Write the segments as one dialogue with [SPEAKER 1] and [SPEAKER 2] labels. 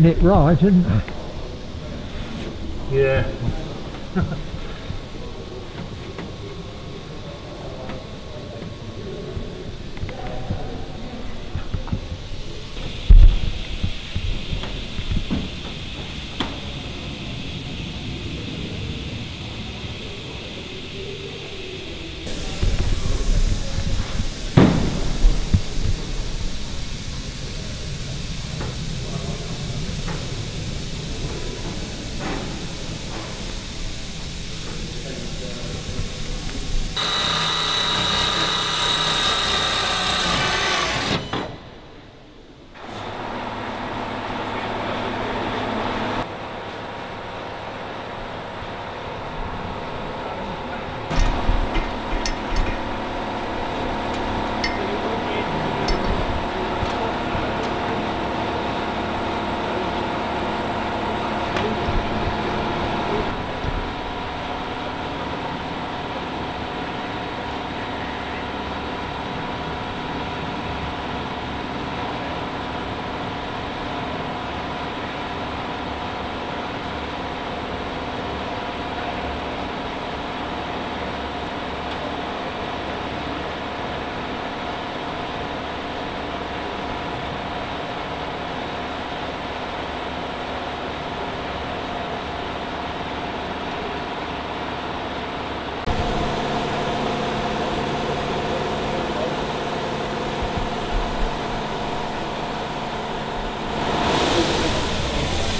[SPEAKER 1] it right, isn't it?
[SPEAKER 2] Yeah.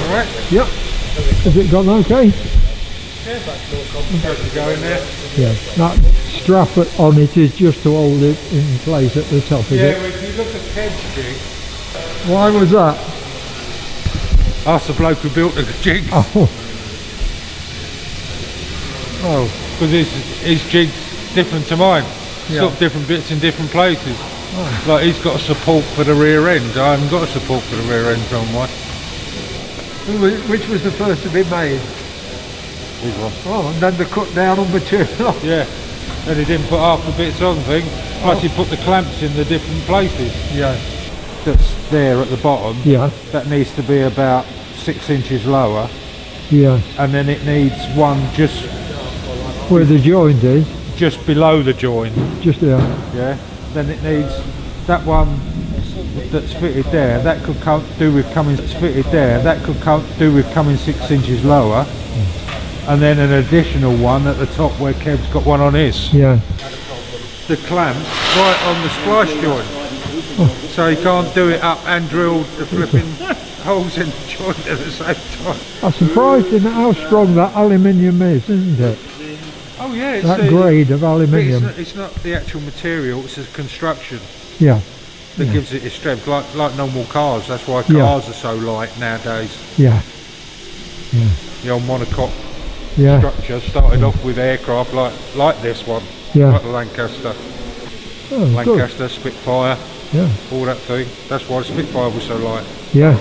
[SPEAKER 3] Alright?
[SPEAKER 1] Yep. Has it gone okay?
[SPEAKER 3] Yeah, that's no complicated to go in there.
[SPEAKER 1] Yeah. That strap on it is just to hold it in place at the top, is
[SPEAKER 3] Yeah,
[SPEAKER 1] it?
[SPEAKER 3] well, if you look at Kev's jig,
[SPEAKER 1] Why was that?
[SPEAKER 3] that's the bloke who built the jig.
[SPEAKER 1] Oh. Oh.
[SPEAKER 3] Because his jig's different to mine. It's
[SPEAKER 1] Yeah.
[SPEAKER 3] got different bits in different places.
[SPEAKER 1] Oh.
[SPEAKER 3] Like he's got a support for the rear end. I haven't got a support for the rear end on mine.
[SPEAKER 1] Which was the first to be made?
[SPEAKER 3] This one.
[SPEAKER 1] Oh, and then the cut down on material.
[SPEAKER 3] Yeah. And he didn't put half the bits on thing. Plus he put the clamps in the different places.
[SPEAKER 1] Yeah.
[SPEAKER 3] That's there at the bottom.
[SPEAKER 1] Yeah.
[SPEAKER 3] That needs to be about 6 inches lower.
[SPEAKER 1] Yeah.
[SPEAKER 3] And then it needs one just
[SPEAKER 1] Where the joint is.
[SPEAKER 3] just below the joint.
[SPEAKER 1] Just there.
[SPEAKER 3] Yeah. Then it needs that one that's fitted there. That could do with coming 6 inches lower. And then an additional one at the top where Kev's got one on his.
[SPEAKER 1] Yeah.
[SPEAKER 3] The clamp right on the splice joint. So he can't do it up and drill the flipping holes in the joint at the same time.
[SPEAKER 1] I'm surprised in how strong that aluminium is, isn't it?
[SPEAKER 3] Oh yeah, it's
[SPEAKER 1] That grade of aluminium.
[SPEAKER 3] It's not the actual material, it's the construction
[SPEAKER 1] Yeah.
[SPEAKER 3] that
[SPEAKER 1] Yeah.
[SPEAKER 3] gives it its strength, like normal cars. That's why
[SPEAKER 1] Yeah.
[SPEAKER 3] cars are so light nowadays.
[SPEAKER 1] Yeah. Yeah.
[SPEAKER 3] The old monocoque
[SPEAKER 1] Yeah.
[SPEAKER 3] structure started off with aircraft like this one,
[SPEAKER 1] Yeah.
[SPEAKER 3] like the Lancaster.
[SPEAKER 1] Oh,
[SPEAKER 3] Lancaster, Spitfire,
[SPEAKER 1] good. Yeah.
[SPEAKER 3] all that thing. That's why the Spitfire was so light,
[SPEAKER 1] Yeah.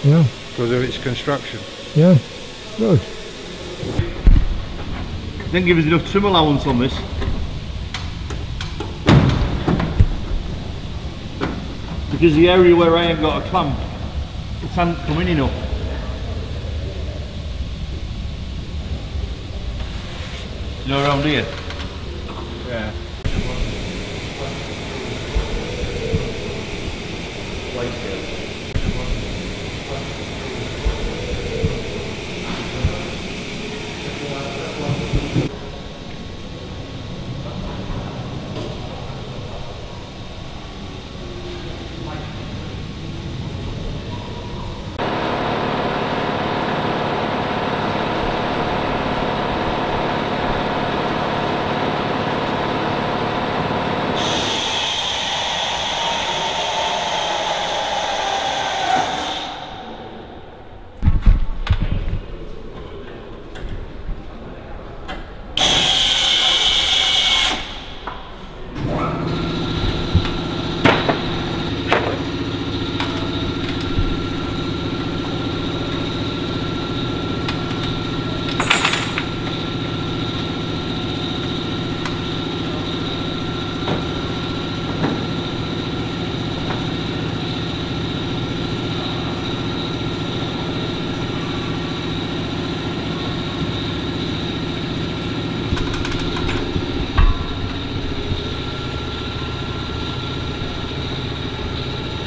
[SPEAKER 1] Yeah.
[SPEAKER 3] because of its construction.
[SPEAKER 1] Yeah. Good.
[SPEAKER 2] Didn't give us enough trim allowance on this. Because the area where I ain't got a clamp, it hasn't come in enough. You know, around here? Yeah.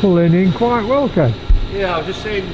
[SPEAKER 1] pulling in quite well, Kev.
[SPEAKER 2] Yeah, I was just saying.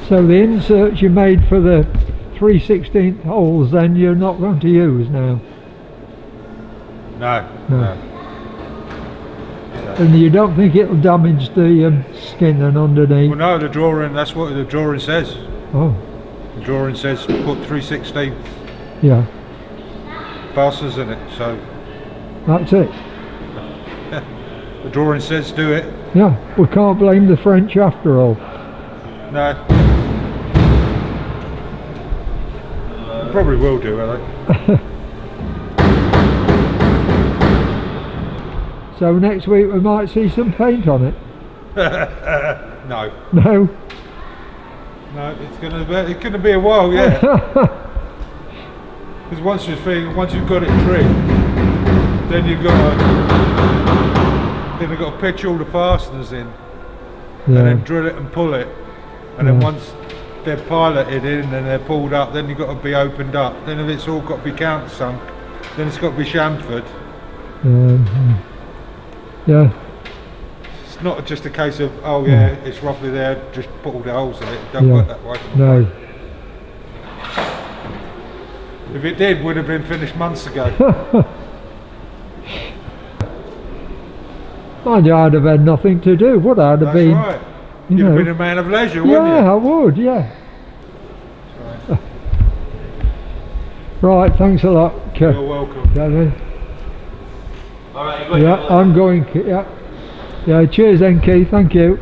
[SPEAKER 1] So the inserts you made for the 3/16 holes then you're not going to use now?
[SPEAKER 3] No.
[SPEAKER 1] And you don't think it'll damage the skin and underneath?
[SPEAKER 3] Well, no, the drawing, that's what the drawing says.
[SPEAKER 1] Oh.
[SPEAKER 3] The drawing says put 3/16
[SPEAKER 1] Yeah.
[SPEAKER 3] fasteners in it, so
[SPEAKER 1] That's it.
[SPEAKER 3] the drawing says do it.
[SPEAKER 1] Yeah, we can't blame the French after all.
[SPEAKER 3] No. Probably will do, will they?
[SPEAKER 1] So next week we might see some paint on it.
[SPEAKER 3] No.
[SPEAKER 1] No?
[SPEAKER 3] No, it's gonna be a while, yeah. Because once you've got it trimmed, then you've got to pitch all the fasteners in, and then drill it and pull it, and then once they're piloted in and they're pulled up, then you've got to be opened up. Then if it's all got to be countersunk, then it's got to be chamfered.
[SPEAKER 1] Yeah.
[SPEAKER 3] It's not just a case of, oh yeah, it's roughly there, just put all the holes in it. It don't work that way.
[SPEAKER 1] No.
[SPEAKER 3] If it did, would have been finished months ago.
[SPEAKER 1] I'd have had nothing to do, would I? I'd have been.
[SPEAKER 3] Right. You'd have been a man of leisure, wouldn't you?
[SPEAKER 1] Yeah, I would, yeah. Right, thanks a lot.
[SPEAKER 3] You're welcome.
[SPEAKER 2] Alright,
[SPEAKER 1] I'm going. Yeah. Cheers then, Keith. Thank you.